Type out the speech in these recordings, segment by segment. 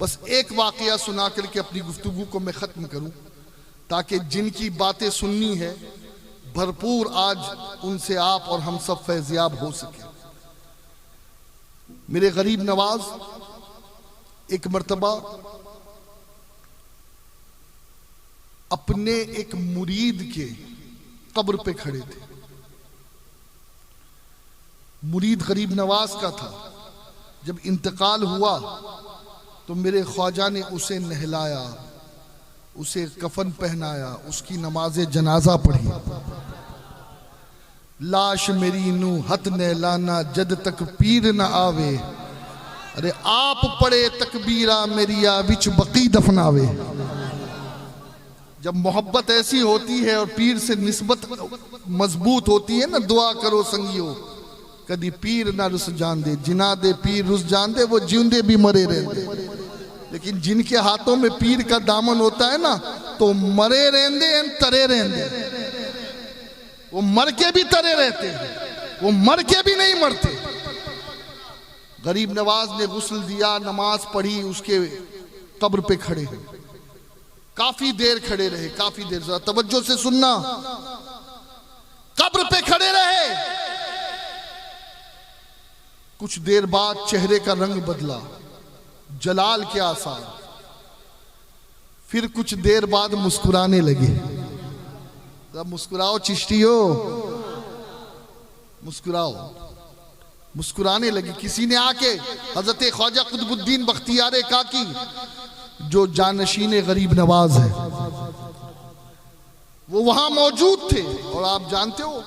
बस एक वाकया सुना करके अपनी गुफ्तगू को मैं ख़त्म करूं, ताकि जिनकी बातें सुननी है भरपूर आज उनसे आप और हम सब फैज़याब हो सके। मेरे गरीब नवाज एक मर्तबा अपने एक मुरीद के कब्र पे खड़े थे। मुरीद गरीब नवाज का था। जब इंतकाल हुआ तो मेरे ख्वाजा ने उसे नहलाया, उसे कफन पहनाया, उसकी नमाज जनाजा पढ़ी। लाश मेरी नू हथ नहलाना जद तक पीर न आवे, अरे आप पढ़े तकबीरा मेरिया विच बकी दफनावे। जब मोहब्बत ऐसी होती है और पीर से निस्बत मजबूत होती है ना, दुआ करो संगियो कदी पीर ना रुस जान दे, जिना दे पीर रुस जान दे, वो जिंदे भी मरे रहते। लेकिन जिनके हाथों में पीर का दामन होता है ना, तो मरे रहते तरे रहते। वो मर के भी तरे रहते हैं, वो मर के भी नहीं मरते। गरीब नवाज ने गुस्ल दिया, नमाज पढ़ी, उसके कब्र पे खड़े हैं। काफी देर खड़े रहे, काफी देर। जरा तवज्जो से सुनना। कब्र पे खड़े रहे। कुछ देर बाद चेहरे का रंग बदला, जलाल के आसार। फिर कुछ देर बाद मुस्कुराने लगे। जब मुस्कुराओ चिश्तियो, मुस्कुराओ। मुस्कुराने लगे। किसी ने आके हजरत ख्वाजा कुतुबुद्दीन बख्तियार काकी, जो जानशीन गरीब नवाज है, वो वहां मौजूद थे। और आप जानते हो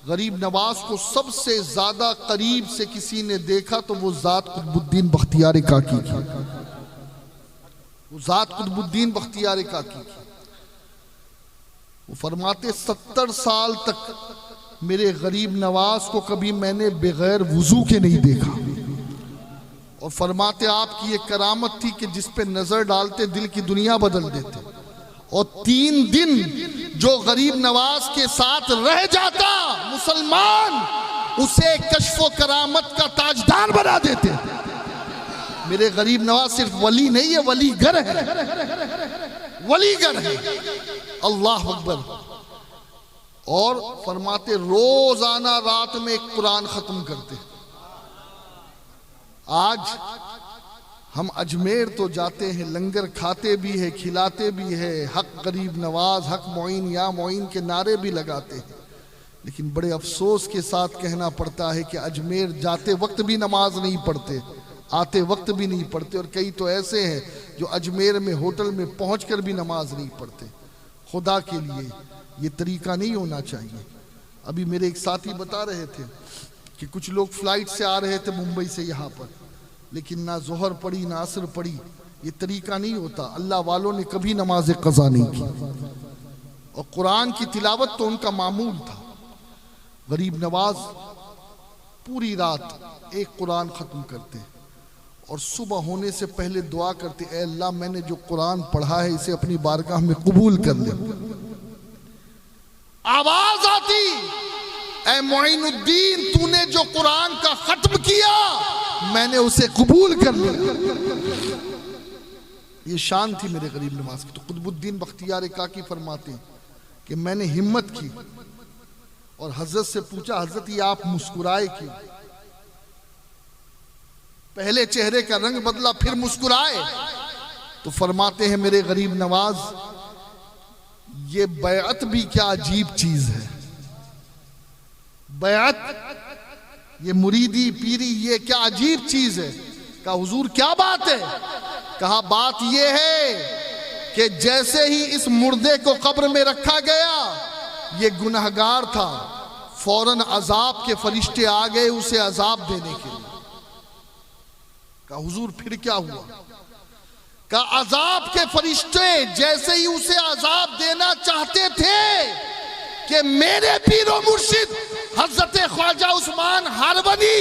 गरीब नवाज को सबसे ज्यादा करीब से किसी ने देखा तो वो जात कुतुबुद्दीन बख्तियार काकी की। वो जात कुतुबुद्दीन बख्तियार काकी की। वो फरमाते 70 साल तक मेरे गरीब नवाज को कभी मैंने बगैर वुजू के नहीं देखा। और फरमाते आपकी ये करामत थी कि जिस पे नजर डालते दिल की दुनिया बदल देते। और 3 दिन जो गरीब नवाज के साथ रह जाता मुसलमान, उसे कश्फो करामत का ताजदार बना देते। मेरे गरीब नवाज सिर्फ वली नहीं है, वलीगर है, वलीगर है। अल्लाह अकबर। और फरमाते रोजाना रात में एक कुरान खत्म करते। आज हम अजमेर तो जाते हैं, लंगर खाते भी है, खिलाते भी है, हक गरीब नवाज, हक मोइन या मोइन के नारे भी लगाते हैं। लेकिन बड़े अफसोस के साथ कहना पड़ता है कि अजमेर जाते वक्त भी नमाज नहीं पढ़ते, आते वक्त भी नहीं पढ़ते। और कई तो ऐसे हैं जो अजमेर में होटल में पहुंचकर भी नमाज नहीं पढ़ते। खुदा के लिए ये तरीका नहीं होना चाहिए। अभी मेरे एक साथी बता रहे थे कि कुछ लोग फ्लाइट से आ रहे थे मुंबई से यहाँ पर, लेकिन ना जोहर पढ़ी ना असर पढ़ी। ये तरीका नहीं होता। अल्लाह वालों ने कभी नमाज कज़ा नहीं की। और कुरान की तिलावत तो उनका मामूल था। गरीब नवाज पूरी रात एक कुरान खत्म करते और सुबह होने से पहले दुआ करते, ऐ अल्लाह मैंने जो कुरान पढ़ा है इसे अपनी बारगाह में कबूल कर ले। आवाज आती, ऐ मोइनुद्दीन तूने जो कुरान का खत्म किया मैंने उसे कबूल कर लिया। ये शान थी मेरे गरीब नवाज की। तो कुतुबुद्दीन बख्तियार काकी फरमाते हैं कि मैंने हिम्मत की और हजरत से पूछा, हजरत ये आप मुस्कुराए क्यों? पहले चेहरे का रंग बदला, फिर मुस्कुराए। तो फरमाते हैं मेरे गरीब नवाज, ये बैअत भी क्या अजीब चीज है। बैअत, ये मुरीदी पीरी, ये क्या अजीब चीज है। कहा हुजूर क्या बात है? कहा बात ये है कि जैसे ही इस मुर्दे को कब्र में रखा गया, ये गुनहगार था, फौरन अजाब के फरिश्ते आ गए उसे अजाब देने के लिए। कहा हुजूर फिर क्या हुआ? कहा अजाब के फरिश्ते जैसे ही उसे अजाब देना चाहते थे कि मेरे पीरो मुर्शिद हजरत ख्वाजा उस्मान हारवनी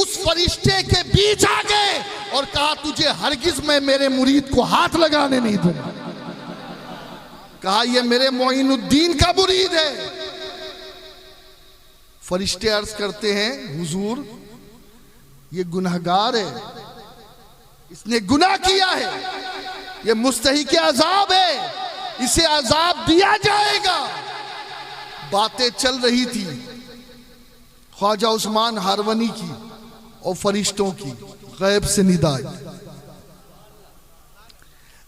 उस फरिश्ते के बीच आ गए और कहा तुझे हरगिज मैं मेरे मुरीद को हाथ लगाने नहीं दूंगा। कहा ये मेरे मोइनुद्दीन का मुरीद है। फरिश्ते अर्ज करते हैं हुजूर ये गुनहगार है, इसने गुनाह किया है, ये मुस्तहिक अजाब है, इसे अजाब दिया जाएगा। बातें चल रही थी ख्वाजा उस्मान हारवनी की और फरिश्तों की, गैब से निदा आई,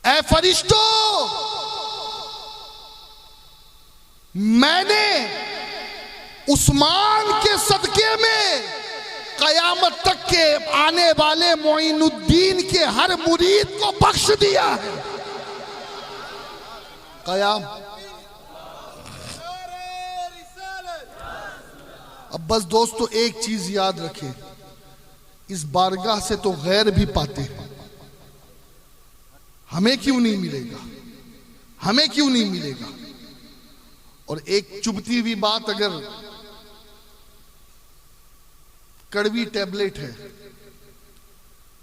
ऐ फरिश्तों, मैंने उस्मान के सदके में कयामत तक के आने वाले मोइनुद्दीन के हर मुरीद को बख्श दिया है। कयाम अब बस दोस्तों एक चीज याद रखें, इस बारगाह से तो गैर भी पाते हैं, हमें क्यों नहीं मिलेगा, हमें क्यों नहीं मिलेगा। और एक चुभती हुई बात, अगर कड़वी टैबलेट है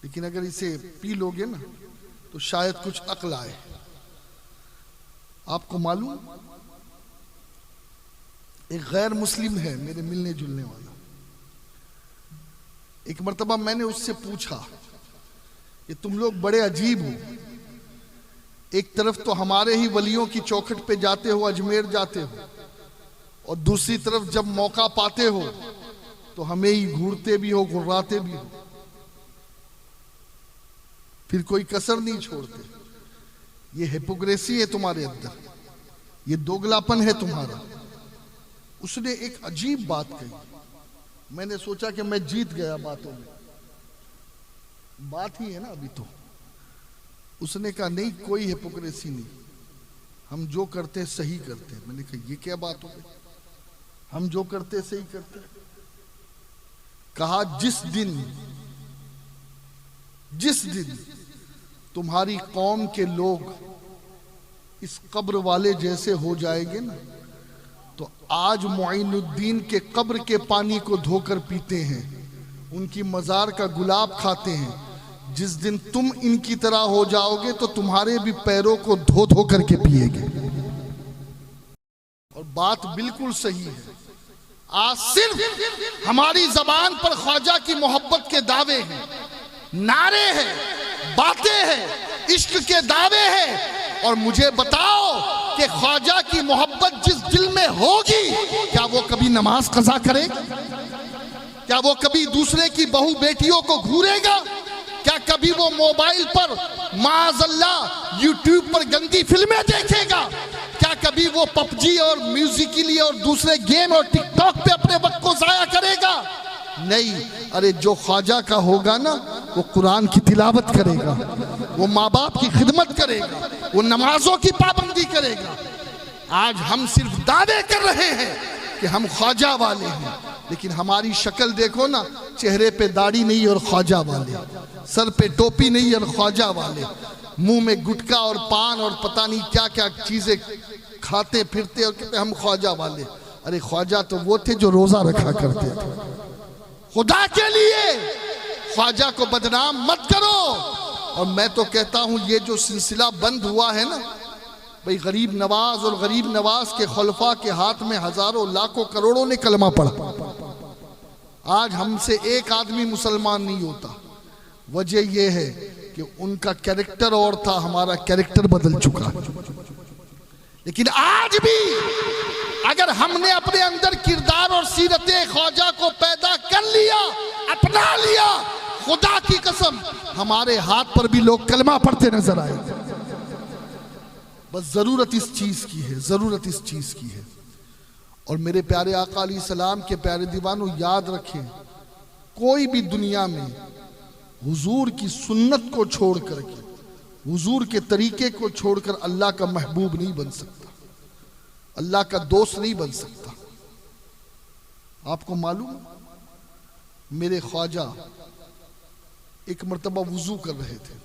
लेकिन अगर इसे पी लोगे ना तो शायद कुछ अक्ल आए। आपको मालूम, एक गैर मुस्लिम है मेरे मिलने जुलने वाला, एक मर्तबा मैंने उससे पूछा कि तुम लोग बड़े अजीब हो, एक तरफ तो हमारे ही वलियों की चौखट पे जाते हो, अजमेर जाते हो, और दूसरी तरफ जब मौका पाते हो तो हमें ही घूरते भी हो, घुर्राते भी हो, फिर कोई कसर नहीं छोड़ते। ये हिपोक्रेसी है तुम्हारे अंदर, ये दोगलापन है तुम्हारा। उसने एक अजीब बात कही, मैंने सोचा कि मैं जीत गया बातों में, बात ही है ना अभी तो। उसने कहा नहीं, कोई हिपोक्रेसी नहीं, हम जो करते हैं सही करते हैं। मैंने कहा ये क्या बात हो गई, हम जो करते हैं सही करते हैं। कहा जिस दिन तुम्हारी कौम के लोग इस कब्र वाले जैसे हो जाएंगे ना, तो आज मोइनुद्दीन के कब्र के पानी को धोकर पीते हैं, उनकी मजार का गुलाब खाते हैं, जिस दिन तुम इनकी तरह हो जाओगे तो तुम्हारे भी पैरों को धो धो करके पिएंगे। और बात बिल्कुल सही है। आज सिर्फ हमारी जबान पर ख्वाजा की मोहब्बत के दावे हैं, नारे हैं, बातें हैं, इश्क के दावे हैं। और मुझे बताओ कि ख्वाजा की मोहब्बत जिस दिल में होगी, क्या वो कभी नमाज कज़ा करेगा? क्या वो कभी दूसरे की बहू बेटियों को घूरेगा? क्या कभी वो मोबाइल पर माअज़ल्लाह यूट्यूब पर गंदी फिल्में देखेगा? क्या कभी वो पबजी और म्यूजिकली और दूसरे गेम और टिकटॉक पे अपने वक्त को जाया करेगा? नहीं। अरे जो ख्वाजा का होगा ना, वो कुरान की तिलावत करेगा, वो माँ बाप की खिदमत करेगा, वो नमाजों की पाबंदी करेगा। आज हम सिर्फ दावे कर रहे हैं कि हम ख्वाजा वाले हैं, लेकिन हमारी शक्ल देखो ना, चेहरे पे दाढ़ी नहीं और ख्वाजा वाले, सर पे टोपी नहीं और ख्वाजा वाले, मुंह में गुटखा और पान और पता नहीं क्या क्या चीजें खाते फिरते और कहते हम ख्वाजा वाले। अरे ख्वाजा तो वो थे जो रोजा रखा करते थे। खुदा के लिए ख्वाजा को बदनाम मत करो। और मैं तो कहता हूं ये जो सिलसिला बंद हुआ है ना भाई, गरीब नवाज और गरीब नवाज के खुलफा के हाथ में हजारों लाखों करोड़ों ने कलमा पढ़ा। आज हमसे एक आदमी मुसलमान नहीं होता। वजह यह है कि उनका कैरेक्टर और था, हमारा कैरेक्टर बदल चुका। लेकिन आज भी अगर हमने अपने अंदर किरदार और सीरत ख्वाजा को पैदा कर लिया, अपना लिया, खुदा की कसम हमारे हाथ पर भी लोग कलमा पढ़ते नजर आए। बस जरूरत इस चीज की है, जरूरत इस चीज की है। और मेरे प्यारे आका अलैहि सलाम के प्यारे दीवानों, याद रखें, कोई भी दुनिया में हुजूर की सुन्नत को छोड़ करके, हुजूर के तरीके को छोड़कर अल्लाह का महबूब नहीं बन सकता, अल्लाह का दोस्त नहीं बन सकता। आपको मालूम, मेरे ख्वाजा एक मर्तबा वुजू कर रहे थे,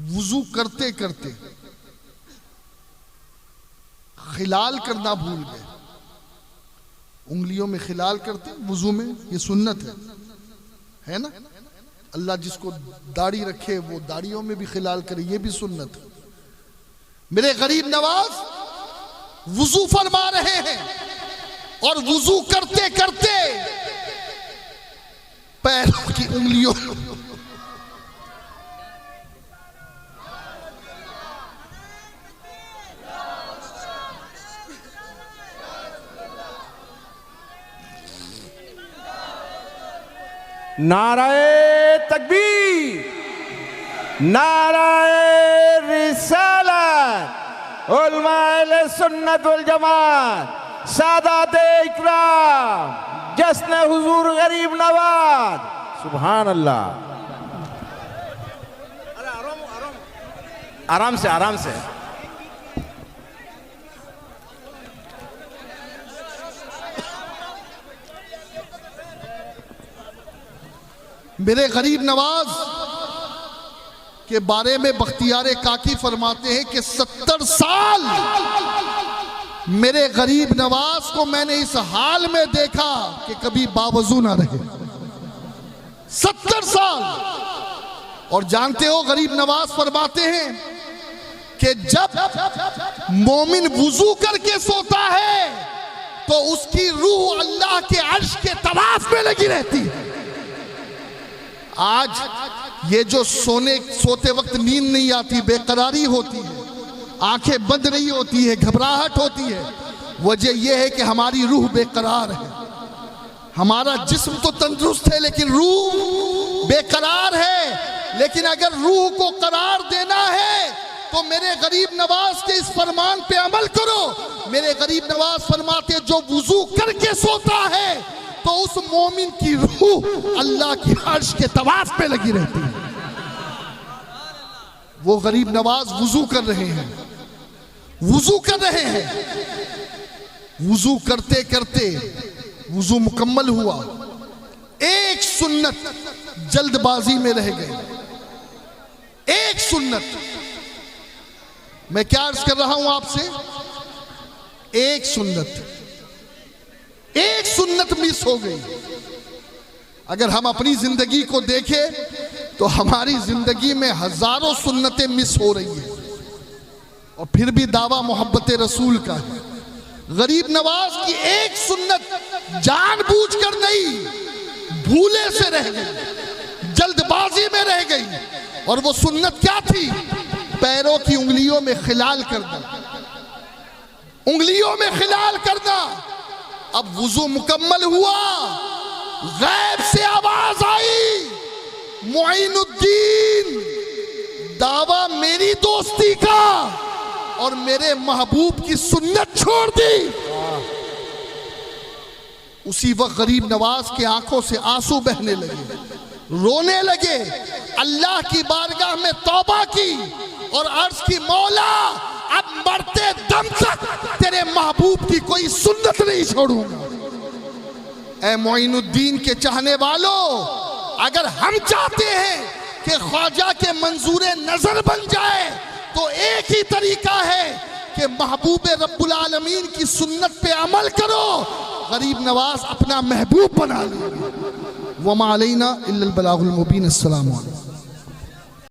वुजू करते करते खिलाल करना भूल गए। उंगलियों में खिलाल करते वुजू में, ये सुन्नत है ना। अल्लाह जिसको दाढ़ी रखे वो दाढ़ियों में भी खिलाल करे, ये भी सुन्नत है। मेरे गरीब नवाज वुजू फरमा रहे हैं और वुजू करते करते पैरों की उंगलियों नाराए तकबीर, नाराए रिसालत, उलमाए सुन्नत वल जमात, सादाते इकराम, जश्न हुजूर गरीब नवाज। सुभान अल्लाह। आराम से आराम से। मेरे गरीब नवाज के बारे में बख्तियार काकी फरमाते हैं कि 70 साल मेरे गरीब नवाज को मैंने इस हाल में देखा कि कभी बावजू ना रहे। 70 साल। और जानते हो गरीब नवाज फरमाते हैं कि जब मोमिन वुजू करके सोता है तो उसकी रूह अल्लाह के अर्श के तवाफ में लगी रहती है। आज ये जो सोते वक्त नींद नहीं आती, बेकरारी होती है, आंखें बंद नहीं होती है, घबराहट होती है, वजह यह है कि हमारी रूह बेकरार है। हमारा जिस्म तो तंदुरुस्त है लेकिन रूह बेकरार है। लेकिन अगर रूह को करार देना है तो मेरे गरीब नवाज के इस फरमान पे अमल करो। मेरे गरीब नवाज फरमाते जो वुजू करके सोता है तो उस मोमिन की रूह अल्लाह की अर्श के तवाफ पे लगी रहती है। वो गरीब नवाज वुजू कर रहे हैं, वुजू कर रहे हैं। वुजू करते करते वुजू मुकम्मल हुआ, एक सुन्नत जल्दबाजी में रह गई। एक सुन्नत, मैं क्या अर्ज कर रहा हूं आपसे, एक सुन्नत मिस हो गई। अगर हम अपनी जिंदगी को देखें तो हमारी जिंदगी में हजारों सुन्नतें मिस हो रही हैं और फिर भी दावा मोहब्बत रसूल का है। गरीब नवाज की एक सुन्नत जानबूझकर नहीं, भूले से रह गई, जल्दबाजी में रह गई। और वो सुन्नत क्या थी? पैरों की उंगलियों में खिलाल करना, उंगलियों में खिलाल करना। अब वुजू मुकम्मल हुआ, गैब से आवाज आई, मुईनुद्दीन, दावा मेरी दोस्ती का और मेरे महबूब की सुन्नत छोड़ दी। उसी वक्त गरीब नवाज के आंखों से आंसू बहने लगे, रोने लगे, अल्लाह की बारगाह में तौबा की और अर्ज की, मौला अब मरते दम तक तेरे महबूब की कोई सुन्नत नहीं छोड़ूंगा। ऐ मुईनुद्दीन के चाहने वालों, अगर हम चाहते हैं कि ख्वाजा के मंजूरे नजर बन जाए तो एक ही तरीका है कि महबूब रब्बुल आलमीन की सुन्नत पे अमल करो। गरीब नवाज अपना महबूब बना लो। वमा अलैना इल्लल बलागुल मुबीन। अस्सलामु अलैकुम।